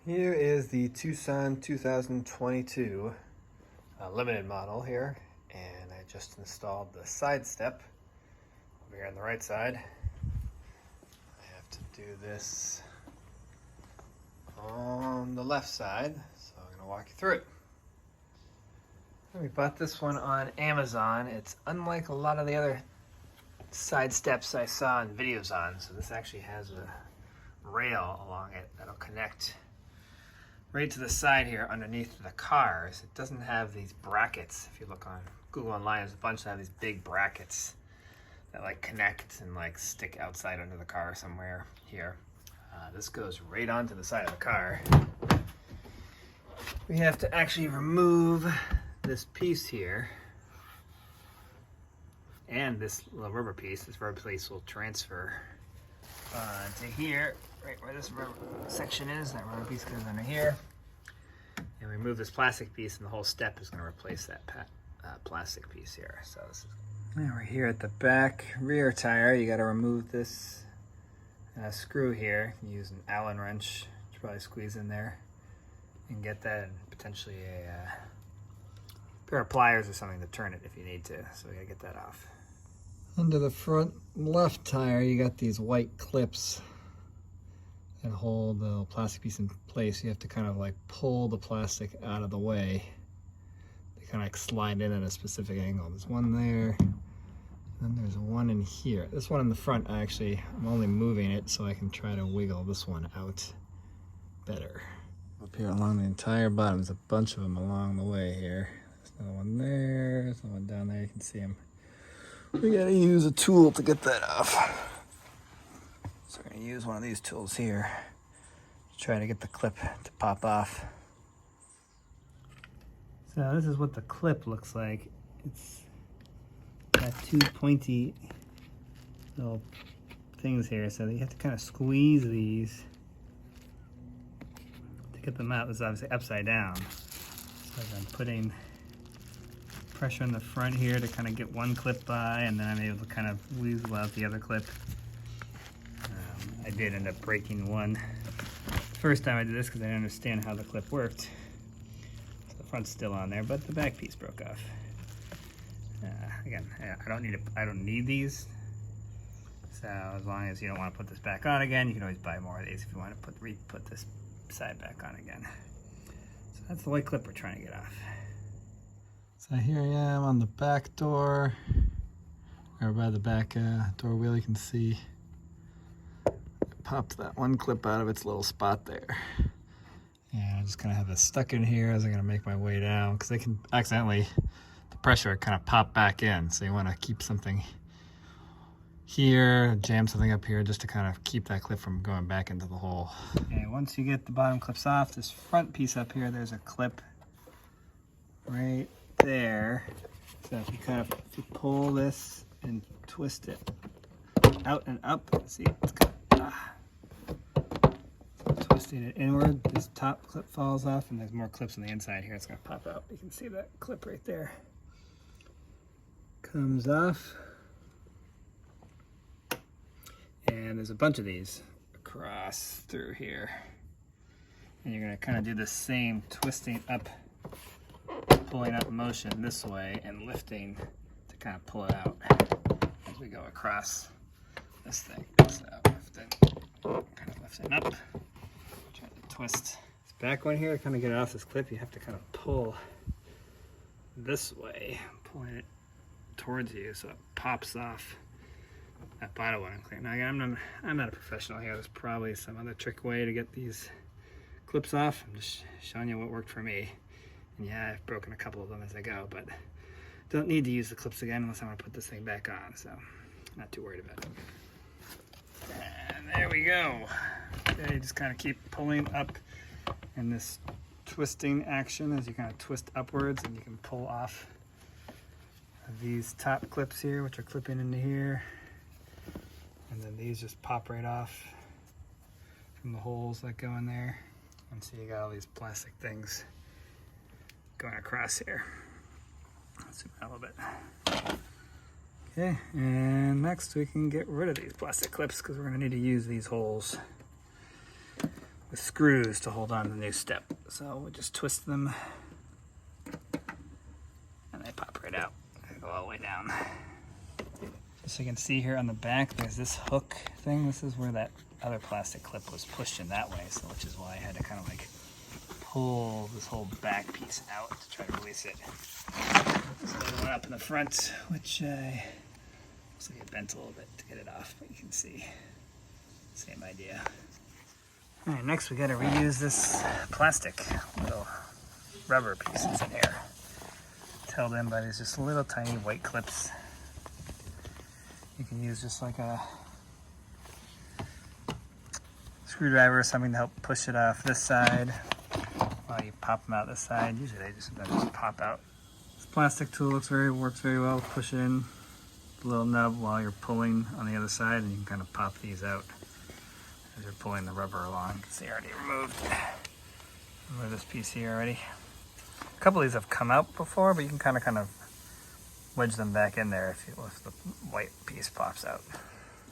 Here is the Tucson 2022 limited model here, and I just installed the side step over here on the right side. I have to do this on the left side, so I'm going to walk you through it. We bought this one on Amazon. It's unlike a lot of the other side steps I saw in videos on, so this actually has a rail along it that'll connect right to the side here underneath the cars. It doesn't have these brackets. If you look on Google Online, there's a bunch that have these big brackets that like connect and like stick outside under the car somewhere here. This goes right onto the side of the car. We have to actually remove this piece here, and this little rubber piece. This rubber piece will transfer to here, right where this rubber section is. That rubber piece goes under here, and we remove this plastic piece, and the whole step is going to replace that plastic piece here. So this is. Now we're here at the back rear tire. You got to remove this screw here. You use an Allen wrench to probably squeeze in there and get that, and potentially a pair of pliers or something to turn it if you need to. So we gotta get that off. Under the front left tire, you got these white clips that hold the plastic piece in place. You have to kind of like pull the plastic out of the way. They kind of like slide in at a specific angle. There's one there, and then there's one in here. This one in the front, I'm only moving it so I can try to wiggle this one out better. Up here along the entire bottom, there's a bunch of them along the way here. There's another one there, there's another one down there, you can see them. We gotta use a tool to get that off. So we're gonna use one of these tools here to try to get the clip to pop off. So this is what the clip looks like. It's got two pointy little things here, so you have to kind of squeeze these to get them out. This is obviously upside down. So I'm putting pressure on the front here to kind of get one clip by, and then I'm able to kind of weasel out the other clip. I did end up breaking one the first time I did this because I didn't understand how the clip worked. So the front's still on there, but the back piece broke off. Again, I don't need these. So as long as you don't want to put this back on again, you can always buy more of these if you want to put this side back on again. So that's the white clip we're trying to get off. So here I am on the back door, or by the back door wheel. You can see I popped that one clip out of its little spot there. And I'm just gonna have it stuck in here as I'm gonna make my way down, because they can accidentally, the pressure kind of pop back in. So you want to keep something here, jam something up here, just to kind of keep that clip from going back into the hole. Okay, once you get the bottom clips off, this front piece up here, there's a clip right there. So if you pull this and twist it out and up, see, it's kind of twisting it inward. This top clip falls off, and there's more clips on the inside here. It's gonna pop out. You can see that clip right there comes off, and there's a bunch of these across through here, and you're gonna kind of do the same twisting up, pulling up motion this way and lifting to kind of pull it out as we go across this thing. So lifting up, trying to twist this back one here. To kind of get it off this clip, you have to kind of pull this way, pulling it towards you so it pops off that bottom one. Now again, I'm not a professional here. There's probably some other trick way to get these clips off. I'm just showing you what worked for me. And yeah, I've broken a couple of them as I go, but don't need to use the clips again unless I want to put this thing back on, so not too worried about it. And there we go. Okay, just kind of keep pulling up in this twisting action as you kind of twist upwards, and you can pull off these top clips here, which are clipping into here. And then these just pop right off from the holes that go in there. And so you got all these plastic things going across here. Let's zoom out a little bit. Okay, and next we can get rid of these plastic clips because we're going to need to use these holes. with screws to hold on to the new step. So we'll just twist them and they pop right out. They go all the way down. Just so you can see here on the back, there's this hook thing. This is where that other plastic clip was pushed in that way, so which is why I had to kind of like pull this whole back piece out to try to release it. This other one up in the front, which looks like it bent a little bit to get it off, but you can see, same idea. All right, next we got to reuse this plastic little rubber piece that's in here. It's held in by these just little tiny white clips. You can use just like a screwdriver or something to help push it off this side while you pop them out this side. Usually they just pop out. This plastic tool works very well. Push it in the little nub while you're pulling on the other side, and you can kind of pop these out as you're pulling the rubber along. You can see I already removed this piece here already. A couple of these have come out before, but you can kind of wedge them back in there if the white piece pops out.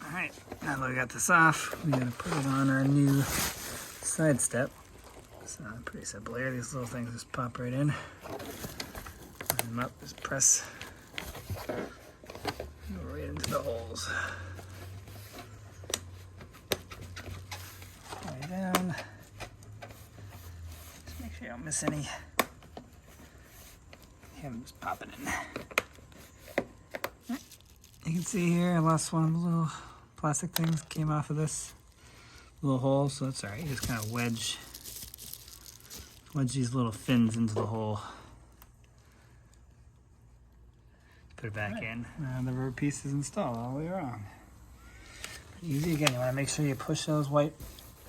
All right, now that we got this off, we're gonna put it on our new side step. So pretty simple here. These little things just pop right in. Line them up, just press, go right into the holes. Way down. Just make sure you don't miss any. Him just popping in. You can see here, I lost one of the little plastic things came off of this little hole, so that's all right. You just kind of wedge these little fins into the hole. Put it back in. And the rubber piece is installed all the way around. Pretty easy. Again, you want to make sure you push those white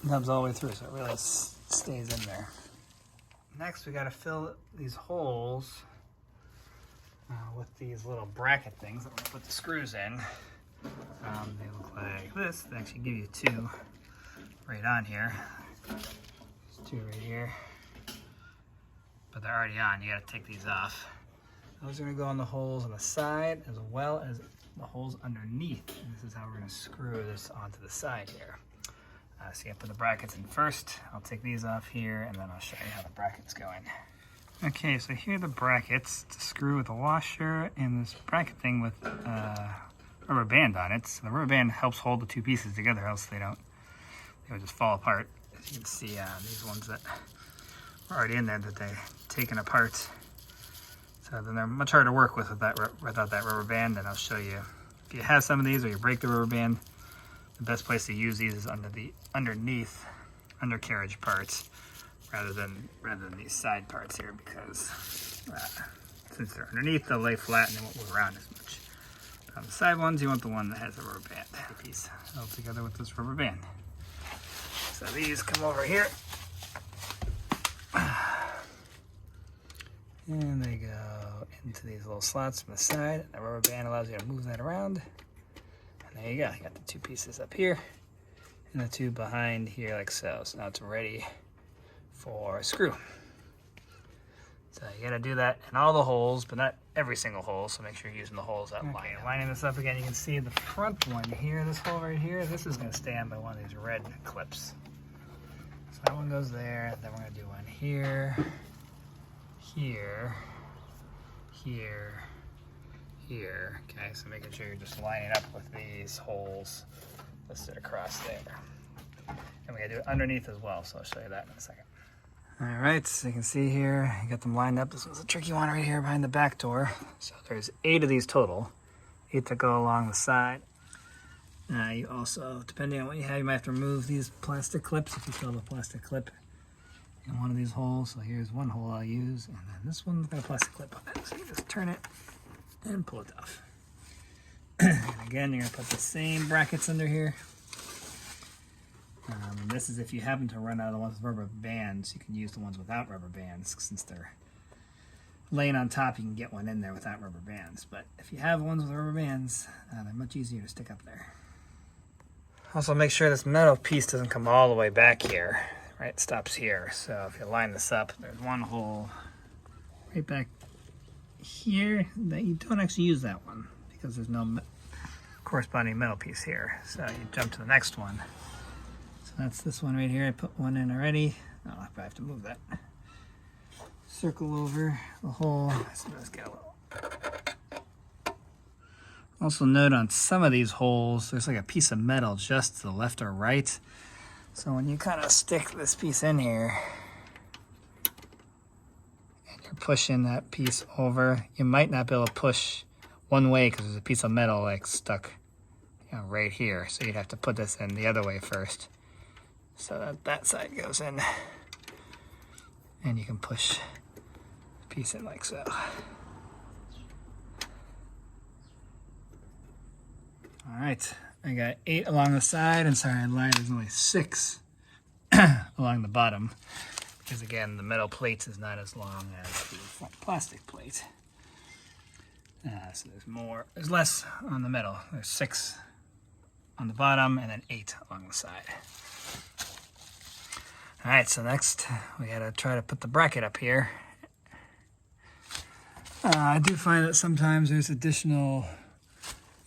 nubs all the way through so it really stays in there. Next, we got to fill these holes with these little bracket things that we're going to put the screws in. They look like this. They actually give you two right on here. There's two right here. But they're already on. You got to take these off. Those are going to go on the holes on the side as well as the holes underneath. And this is how we're going to screw this onto the side here. So you have to put the brackets in first. I'll take these off here and then I'll show you how the brackets go in. Okay, so here are the brackets to screw with a washer and this bracket thing with rubber band on it. So the rubber band helps hold the two pieces together, else they would just fall apart. As you can see, these ones that are already in there that they've taken apart. So then they're much harder to work with without that rubber band. And I'll show you, if you have some of these or you break the rubber band, the best place to use these is under the undercarriage parts. Rather than these side parts here, because since they're underneath, they'll lay flat and they won't move around as much. But on the side ones, you want the one that has a rubber band piece held together with this rubber band. So these come over here, and they go into these little slots from the side. The rubber band allows you to move that around, and there you go. You got the two pieces up here and the two behind here like so. So now it's ready for a screw. So you gotta do that in all the holes, but not every single hole, so make sure you're using the holes that line. Lining this up again, you can see the front one here, this hole right here, this is gonna stay on by one of these red clips. So that one goes there, then we're gonna do one here, here, here, here. Okay, so making sure you're just lining up with these holes listed across there. And we gotta do it underneath as well, so I'll show you that in a second. All right, so you can see here, you got them lined up. This one's a tricky one right here behind the back door. So there's 8 of these total, 8 that go along the side. You also, depending on what you have, you might have to remove these plastic clips if you still have a plastic clip in one of these holes. So here's one hole I'll use, and then this one's got a plastic clip on it. So you just turn it and pull it off. And again, you're gonna put the same brackets under here. This is if you happen to run out of the ones with rubber bands, you can use the ones without rubber bands. Since they're laying on top, you can get one in there without rubber bands. But if you have ones with rubber bands, they're much easier to stick up there. Also make sure this metal piece doesn't come all the way back here, right? It stops here. So if you line this up, there's one hole right back here that you don't actually use that one because there's no corresponding metal piece here. So you jump to the next one. So that's this one right here. I put one in already. Oh, I have to move that. Circle over the hole. So let's get a little. Also note on some of these holes, there's like a piece of metal just to the left or right. So when you kind of stick this piece in here, and you're pushing that piece over, you might not be able to push one way because there's a piece of metal like stuck, you know, right here. So you'd have to put this in the other way first, so that that side goes in, and you can push the piece in like so. All right, I got 8 along the side, and sorry I lied, there's only 6 along the bottom, because again, the metal plate is not as long as the front plastic plate. So there's less on the metal. There's 6 on the bottom, and then 8 along the side. All right, so next we gotta try to put the bracket up here. I do find that sometimes there's additional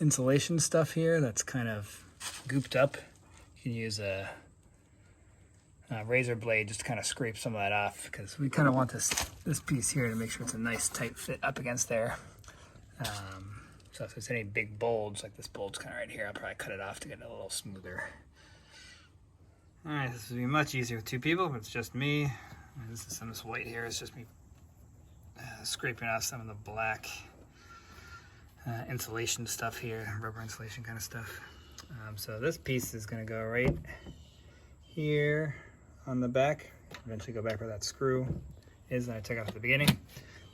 insulation stuff here that's kind of gooped up. You can use a razor blade just to kind of scrape some of that off, because we kind of want this piece here to make sure it's a nice tight fit up against there. So if there's any big bulge, like this bulge kind of right here, I'll probably cut it off to get it a little smoother. All right, this would be much easier with 2 people, but it's just me. This white here is just me scraping off some of the black insulation stuff here, rubber insulation kind of stuff. So this piece is going to go right here on the back. Eventually go back where that screw is that I took off at the beginning.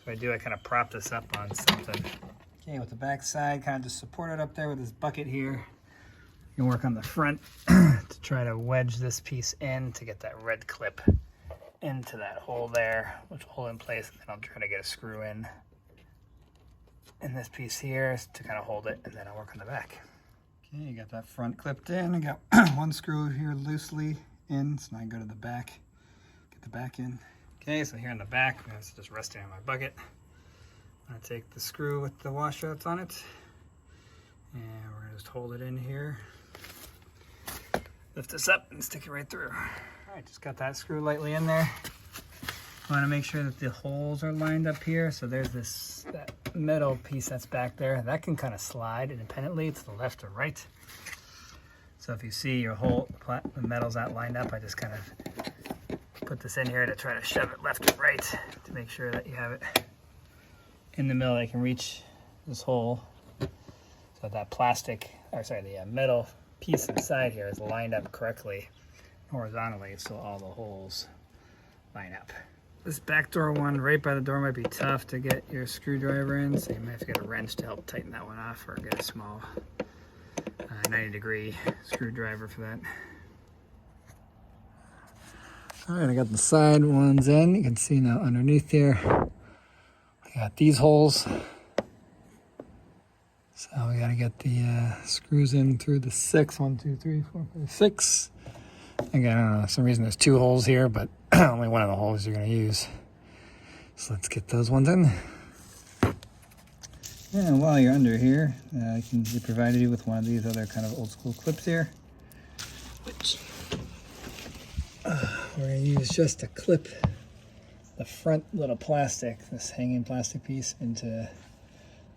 So I kind of prop this up on something. Okay, with the back side, kind of just support it up there with this bucket here. You can work on the front to try to wedge this piece in to get that red clip into that hole there, which will hold in place, and then I'll try to get a screw in this piece here to kind of hold it, and then I'll work on the back. Okay, you got that front clipped in. I got 1 screw here loosely in, so now I can go to the back, get the back in. Okay, so here in the back, it's just resting on my bucket. I'm gonna take the screw with the washouts on it, and we're gonna just hold it in here. Lift this up and stick it right through. All right, just got that screw lightly in there. I want to make sure that the holes are lined up here. So there's that metal piece that's back there. That can kind of slide independently to the left or right. So if you see your hole, the metal's not lined up, I just kind of put this in here to try to shove it left or right to make sure that you have it in the middle. I can reach this hole. So that the metal piece inside here is lined up correctly horizontally, so all the holes line up. This back door one right by the door might be tough to get your screwdriver in, so you might have to get a wrench to help tighten that one off, or get a small 90-degree screwdriver for that. All right, I got the side ones in. You can see now underneath here, I got these holes. So we got to get the screws in through the 6. 1, 2, 3, 4, 5, 6. Again, I don't know, for some reason there's 2 holes here, but only one of the holes you're going to use. So let's get those ones in. And while you're under here, I can be provided you with one of these other kind of old school clips here, which we're going to use just to clip the front little plastic, this hanging plastic piece, into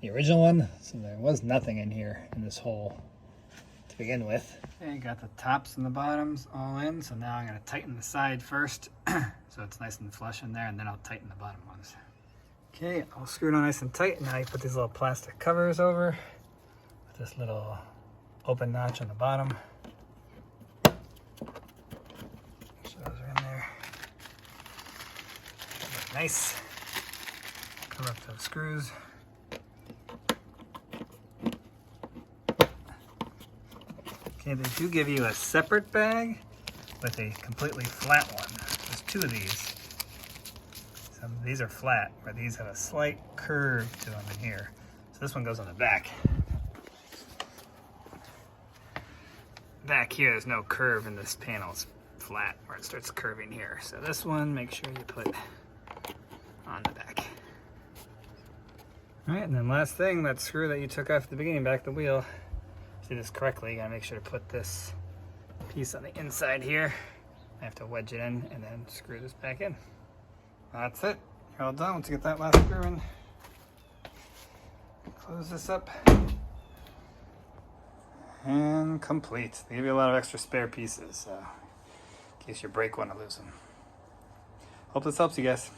the original one. So there was nothing in here in this hole to begin with. Okay, got the tops and the bottoms all in, so now I'm going to tighten the side first so it's nice and flush in there, and then I'll tighten the bottom ones. Okay, all screwed on nice and tight. Now you put these little plastic covers over with this little open notch on the bottom. So those are in there. Nice. Cover up those screws. Okay, they do give you a separate bag with a completely flat one. There's 2 of these. Some of these are flat, where these have a slight curve to them in here. So this one goes on the back. Back here, there's no curve in this panel. It's flat, where it starts curving here. So this one, make sure you put on the back. All right, and then last thing, that screw that you took off at the beginning, back the wheel. To do this correctly, you gotta make sure to put this piece on the inside here. I have to wedge it in and then screw this back in. That's it. You're all done. Once you get that last screw in, close this up. And complete. They give you a lot of extra spare pieces, in case you break one or lose them. Hope this helps you guys.